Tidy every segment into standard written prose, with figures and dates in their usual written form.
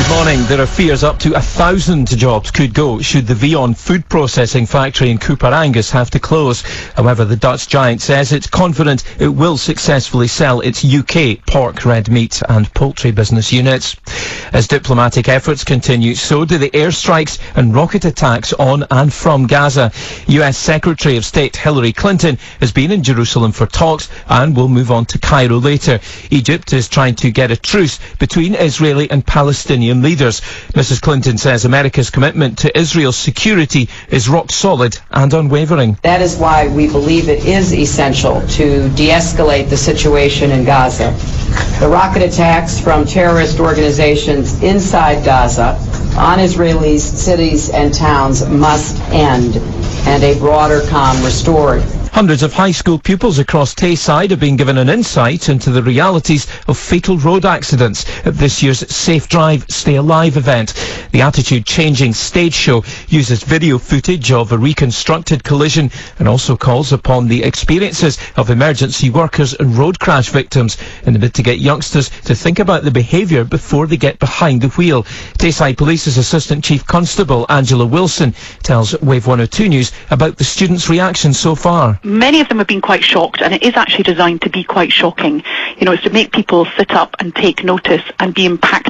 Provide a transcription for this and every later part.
Good morning. There are fears up to 1,000 jobs could go should the Vion food processing factory in Cooper Angus have to close. However, the Dutch giant says it's confident it will successfully sell its UK pork, red meat and poultry business units. As diplomatic efforts continue, so do the airstrikes and rocket attacks on and from Gaza. US Secretary of State Hillary Clinton has been in Jerusalem for talks and will move on to Cairo later. Egypt is trying to get a truce between Israeli and Palestinian leaders. Mrs. Clinton says America's commitment to Israel's security is rock solid and unwavering. That is why we believe it is essential to de-escalate the situation in Gaza. The rocket attacks from terrorist organizations inside Gaza on Israeli cities and towns must end, and a broader calm restored. Hundreds of high school pupils across Tayside have been given an insight into the realities of fatal road accidents at this year's Safe Drive Stay Alive event. The attitude-changing stage show uses video footage of a reconstructed collision and also calls upon the experiences of emergency workers and road crash victims in the bid to get youngsters to think about the behaviour before they get behind the wheel. Tayside Police's Assistant Chief Constable Angela Wilson tells Wave 102 News about the students' reaction so far. Many of them have been quite shocked, and it is actually designed to be quite shocking. It's to make people sit up and take notice and be impactful.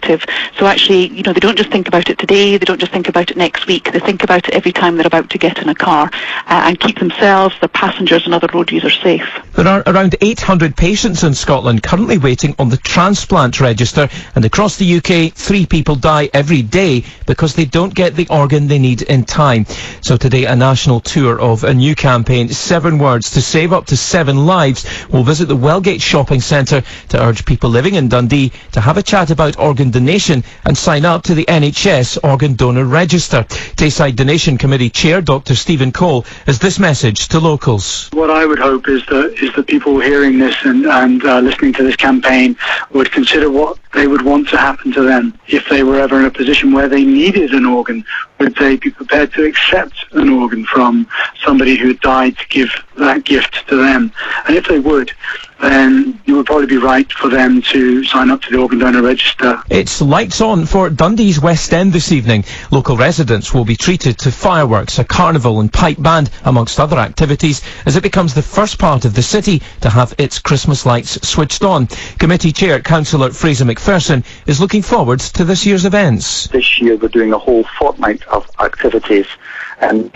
So actually, they don't just think about it today, they don't just think about it next week, they think about it every time they're about to get in a car and keep themselves, their passengers and other road users safe. There are around 800 patients in Scotland currently waiting on the transplant register, and across the UK, 3 people die every day because they don't get the organ they need in time. So today, a national tour of a new campaign, 7 Words to Save Up to 7 Lives, will visit the Wellgate Shopping Centre to urge people living in Dundee to have a chat about organ donation and sign up to the NHS Organ Donor Register. Tayside Donation Committee Chair Dr Stephen Cole has this message to locals. What I would hope is that people hearing this and listening to this campaign would consider what they would want to happen to them if they were ever in a position where they needed an organ. Would they be prepared to accept an organ from somebody who died to give that gift to them? And if they would, then it would probably be right for them to sign up to the Organ Donor Register. It's lights on for Dundee's West End this evening. Local residents will be treated to fireworks, a carnival and pipe band, amongst other activities, as it becomes the first part of the city to have its Christmas lights switched on. Committee Chair Councillor Fraser McPherson is looking forward to this year's events. This year we're doing a whole fortnight of activities.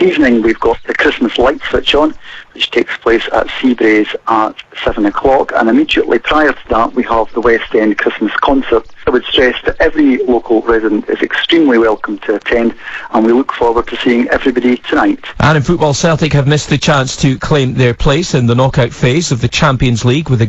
Evening we've got the Christmas light switch on, which takes place at Seabraes at 7 o'clock, and immediately prior to that we have the West End Christmas concert. I would stress that every local resident is extremely welcome to attend, and we look forward to seeing everybody tonight. And in football, Celtic have missed the chance to claim their place in the knockout phase of the Champions League with a